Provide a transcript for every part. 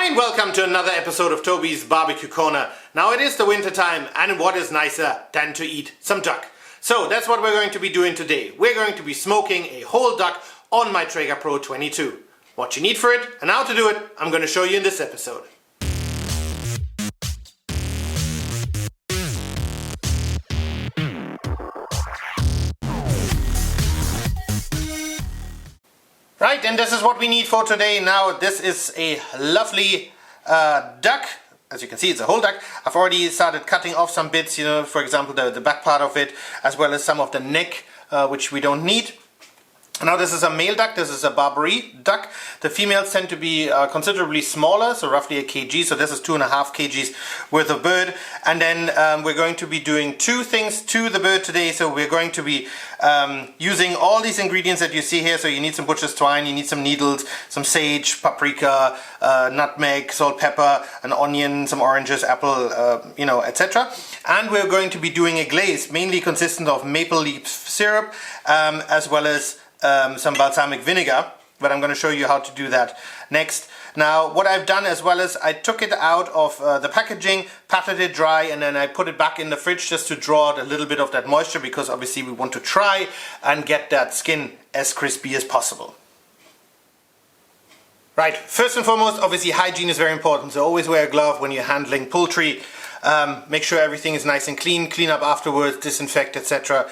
Hi and welcome to another episode of Toby's Barbecue Corner. Now it is the winter time, and what is nicer than to eat some duck? So that's what we're going to be doing today. We're going to be smoking a whole duck on my Traeger Pro 22. What you need for it and how to do it, I'm going to show you in this episode. Right, and this is what we need for today. Now this is a lovely duck. As you can see, it's a whole duck. I've already started cutting off some bits, for example the back part of it, as well as some of the neck, which we don't need. Now this is a male duck, this is a brasserie duck. The females tend to be considerably smaller, so roughly a kg, so this is 2.5 kgs worth of bird. And then we're going to be doing two things to the bird today. So we're going to be using all these ingredients that you see here. So you need some butcher's twine, you need some needles, some sage, paprika, nutmeg, salt, pepper, an onion, some oranges, apple, etc. And we're going to be doing a glaze, mainly consistent of maple leaf syrup, as well as some balsamic vinegar, but I'm going to show you how to do that next. Now what I've done as well is I took it out of the packaging, patted it dry, and then I put it back in the fridge just to draw out a little bit of that moisture, because obviously we want to try and get that skin as crispy as possible. Right, first and foremost, obviously hygiene is very important, so always wear a glove when you're handling poultry. Make sure everything is nice and clean up afterwards, disinfect, etc.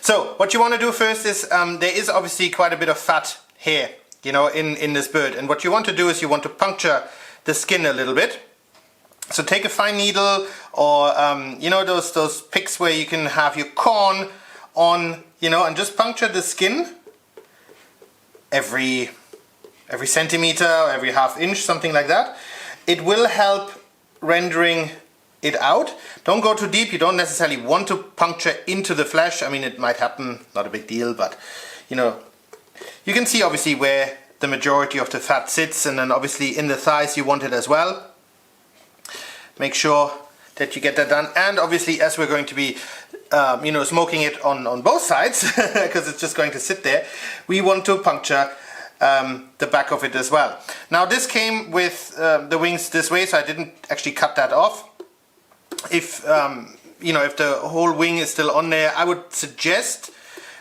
So what you want to do first is there is obviously quite a bit of fat here, in this bird, and what you want to do is you want to puncture the skin a little bit. So take a fine needle, or those picks where you can have your corn on, and just puncture the skin every centimeter or every half inch, something like that. It will help rendering it out. Don't go too deep. You don't necessarily want to puncture into the flesh. I mean, it might happen, not a big deal, but you can see obviously where the majority of the fat sits, and then obviously in the thighs you want it as well. Make sure that you get that done, and obviously as we're going to be smoking it on both sides, because it's just going to sit there, we want to puncture the back of it as well. Now this came with the wings this way, so I didn't actually cut that off. If if the whole wing is still on there, I would suggest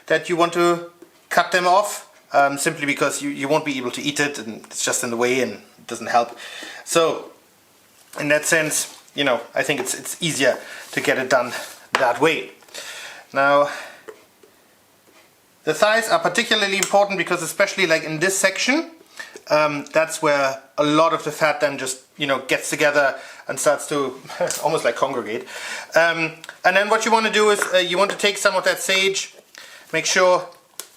that you want to cut them off, simply because you won't be able to eat it, and it's just in the way and it doesn't help. So in that sense, I think it's easier to get it done that way. Now the thighs are particularly important, because especially like in this section, that's where a lot of the fat then just gets together and starts to almost like congregate. And then what you want to do is you want to take some of that sage, make sure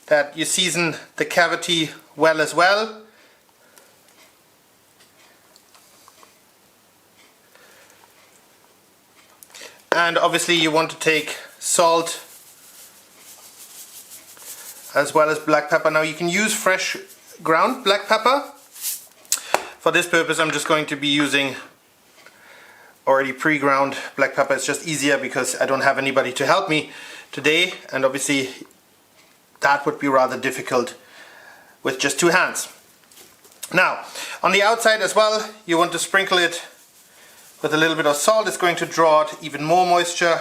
that you season the cavity well as well. And obviously you want to take salt as well as black pepper. Now you can use fresh ground black pepper. For this purpose I'm just going to be using already pre-ground black pepper. It's just easier because I don't have anybody to help me today, and obviously that would be rather difficult with just two hands. Now on the outside as well, you want to sprinkle it with a little bit of salt. It's going to draw out even more moisture.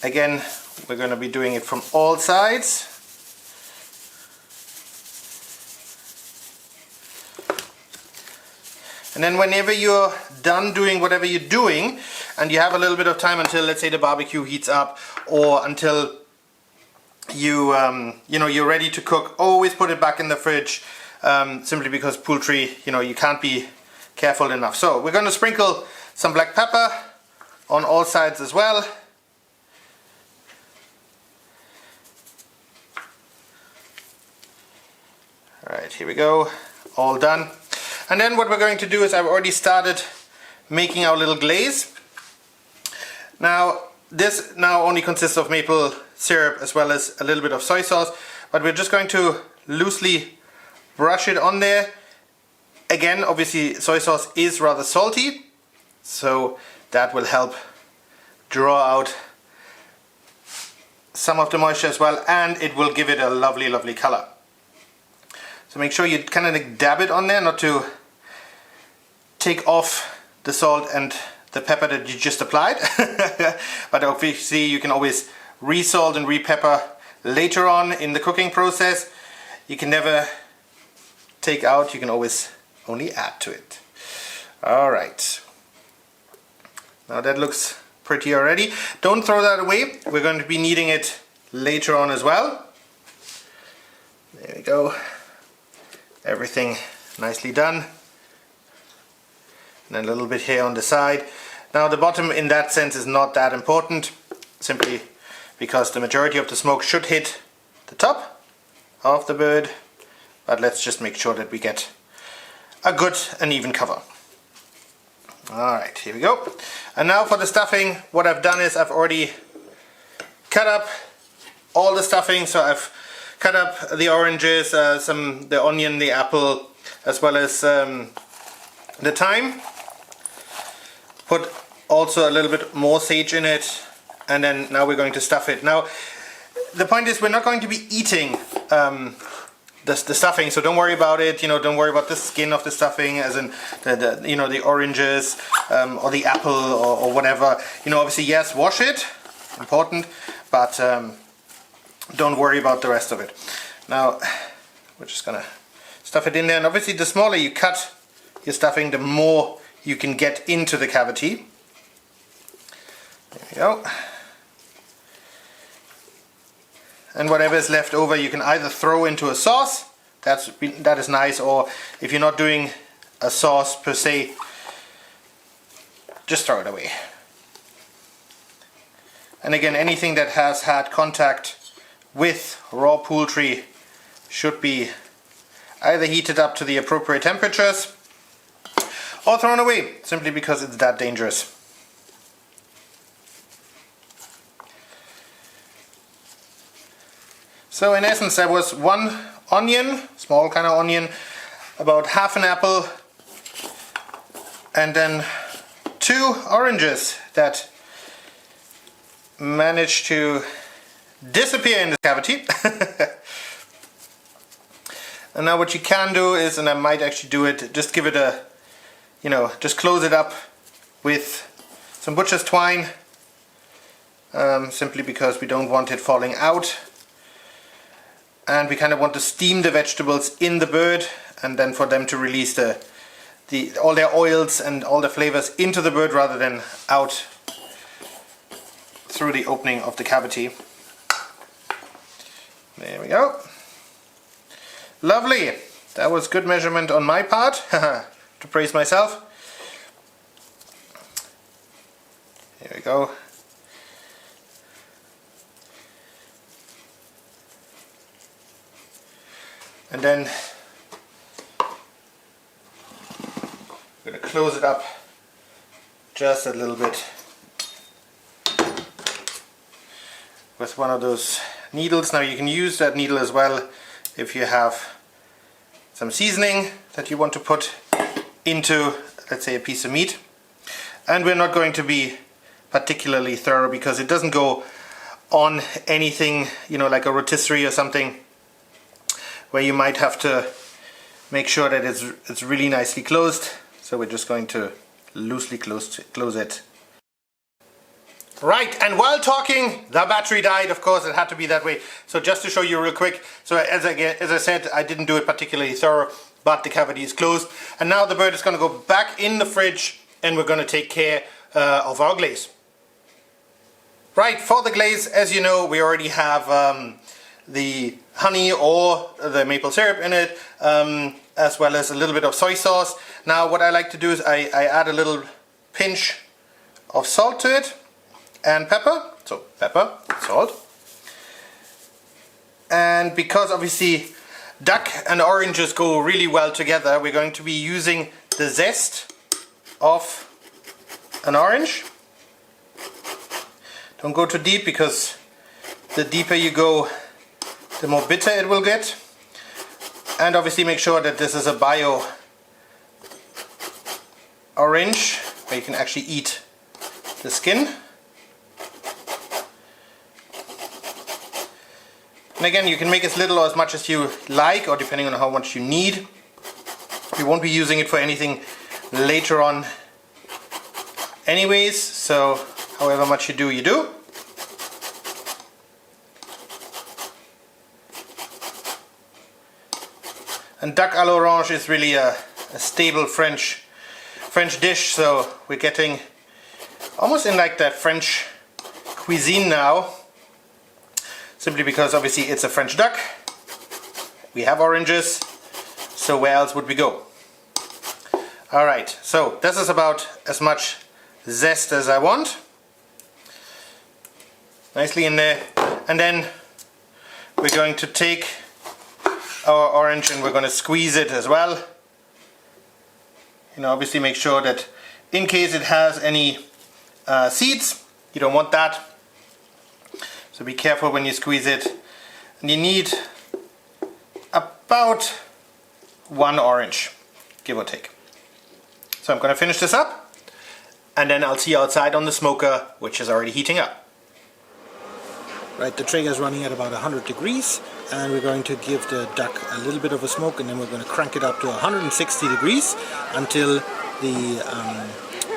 Again, we're going to be doing it from all sides. And then whenever you're done doing whatever you're doing, and you have a little bit of time until, let's say, the barbecue heats up, or until you're ready to cook, always put it back in the fridge, simply because poultry, you can't be careful enough. So we're going to sprinkle some black pepper on all sides as well. Alright, here we go, all done. And then what we're going to do is I've already started making our little glaze. Now this now only consists of maple syrup as well as a little bit of soy sauce, but we're just going to loosely brush it on there. Again, obviously soy sauce is rather salty, so that will help draw out some of the moisture as well, and it will give it a lovely color. So make sure you kind of like dab it on there, not to take off the salt and the pepper that you just applied. But obviously you can always re-salt and re-pepper later on in the cooking process. You can never take out, you can always only add to it. Alright. Now that looks pretty already. Don't throw that away. We're going to be needing it later on as well. There we go. Everything nicely done. And a little bit here on the side. Now the bottom in that sense is not that important, simply because the majority of the smoke should hit the top of the bird. But let's just make sure that we get a good and even cover. Alright, here we go. And now for the stuffing, what I've done is I've already cut up all the stuffing. So I've cut up the oranges, the onion, the apple, as well as the thyme. Put also a little bit more sage in it, and then now we're going to stuff it. Now the point is we're not going to be eating the stuffing, so don't worry about it. Don't worry about the skin of the stuffing, as in the oranges or the apple or whatever. Obviously yes, wash it, important, but don't worry about the rest of it. Now we're just gonna stuff it in there, and obviously the smaller you cut your stuffing, the more you can get into the cavity. There we go. And whatever is left over you can either throw into a sauce, that is nice, or if you're not doing a sauce per se, just throw it away. And again, anything that has had contact with raw poultry should be either heated up to the appropriate temperatures or thrown away, simply because it's that dangerous. So in essence there was one onion, small kind of onion, about half an apple, and then 2 oranges that managed to disappear in the cavity. And now what you can do is, and I might actually do it, just give it a, just close it up with some butcher's twine, simply because we don't want it falling out. And we kind of want to steam the vegetables in the bird, and then for them to release all their oils and all the flavors into the bird rather than out through the opening of the cavity. There we go. Lovely. That was good measurement on my part, to praise myself. Here we go. And then I'm going to close it up just a little bit with one of those needles. Now you can use that needle as well if you have some seasoning that you want to put into, let's say, a piece of meat. And we're not going to be particularly thorough because it doesn't go on anything, like a rotisserie or something, where you might have to make sure that it's really nicely closed. So we're just going to loosely close it. Right, and while talking, the battery died. Of course, it had to be that way. So just to show you real quick, so as I said, I didn't do it particularly thorough, but the cavity is closed. And now the bird is going to go back in the fridge, and we're going to take care of our glaze. Right, for the glaze, as you know, we already have the honey or the maple syrup in it, as well as a little bit of soy sauce. Now what I like to do is I add a little pinch of salt to it and pepper. So pepper, salt. And because obviously duck and oranges go really well together, we're going to be using the zest of an orange. Don't go too deep, because the deeper you go, the more bitter it will get. And obviously make sure that this is a bio orange, where you can actually eat the skin. And again, you can make as little or as much as you like, or depending on how much you need. We won't be using it for anything later on anyways, so however much you do, you do. And duck à l'orange is really a stable French dish, so we're getting almost in like that French cuisine now, simply because obviously it's a French duck. We have oranges, so where else would we go? Alright, so this is about as much zest as I want. Nicely in there. And then we're going to take our orange and we're going to squeeze it as well. You know, obviously make sure that in case it has any seeds, you don't want that. So be careful when you squeeze it. And you need about 1 orange, give or take. So I'm going to finish this up and then I'll see you outside on the smoker, which is already heating up. Right, the Traeger is running at about 100 degrees and we're going to give the duck a little bit of a smoke, and then we're going to crank it up to 160 degrees until the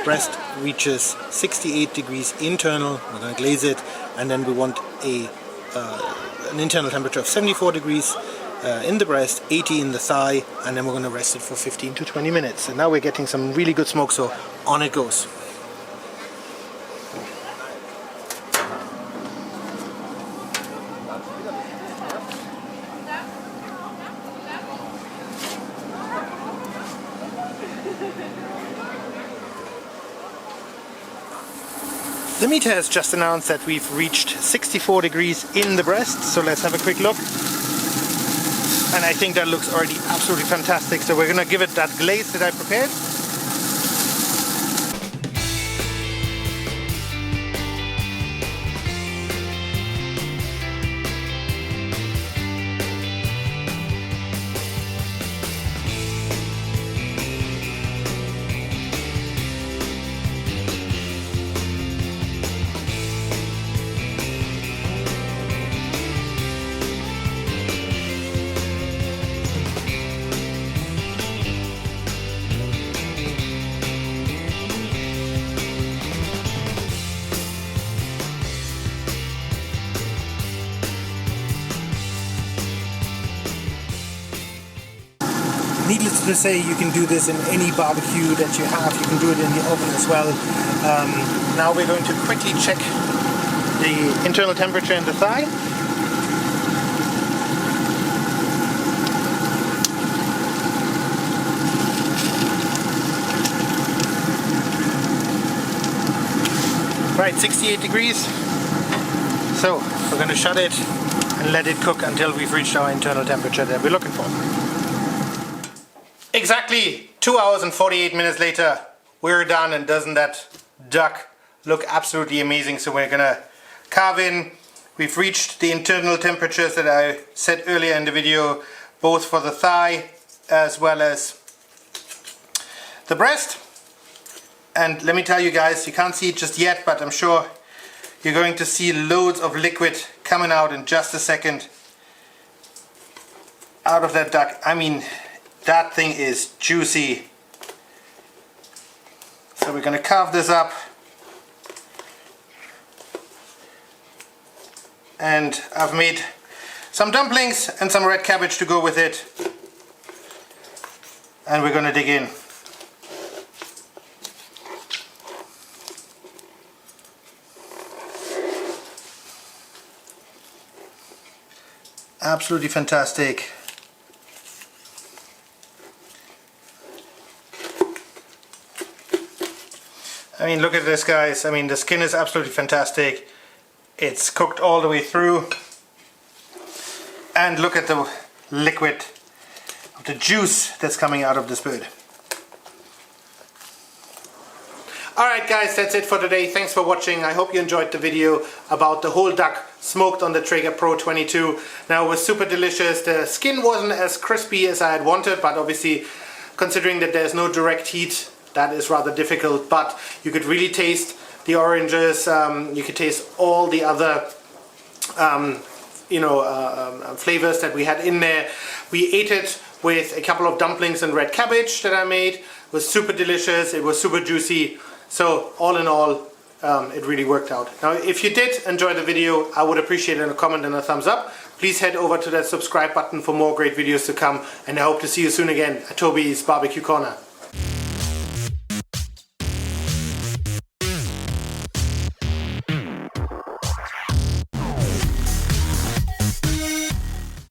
breast reaches 68 degrees internal. We're going to glaze it, and then we want an internal temperature of 74 degrees in the breast, 80 in the thigh, and then we're going to rest it for 15 to 20 minutes. And now we're getting some really good smoke, so on it goes. The meter has just announced that we've reached 64 degrees in the breast, so let's have a quick look. And I think that looks already absolutely fantastic, so we're gonna give it that glaze that I prepared. Needless to say, you can do this in any barbecue that you have. You can do it in the oven as well. Now we're going to quickly check the internal temperature in the thigh. Right, 68 degrees. So we're going to shut it and let it cook until we've reached our internal temperature that we're looking for. Exactly 2 hours and 48 minutes later, we're done, and doesn't that duck look absolutely amazing? So we're gonna carve in. We've reached the internal temperatures that I said earlier in the video, both for the thigh as well as the breast. And let me tell you guys, you can't see it just yet, but I'm sure you're going to see loads of liquid coming out in just a second out of that duck. I mean, that thing is juicy. So we're going to carve this up, and I've made some dumplings and some red cabbage to go with it, and we're going to dig in. Absolutely fantastic. I mean, look at this, guys. I mean, the skin is absolutely fantastic. It's cooked all the way through. And look at the liquid of the juice that's coming out of this bird. Alright guys, that's it for today. Thanks for watching. I hope you enjoyed the video about the whole duck smoked on the Traeger Pro 22. Now, it was super delicious. The skin wasn't as crispy as I had wanted, but obviously, considering that there's no direct heat, that is rather difficult, but you could really taste the oranges, you could taste all the other flavors that we had in there. We ate it with a couple of dumplings and red cabbage that I made. It was super delicious, it was super juicy. So all in all, it really worked out. Now, if you did enjoy the video, I would appreciate a comment and a thumbs up. Please head over to that subscribe button for more great videos to come, and I hope to see you soon again at Toby's Barbecue Corner.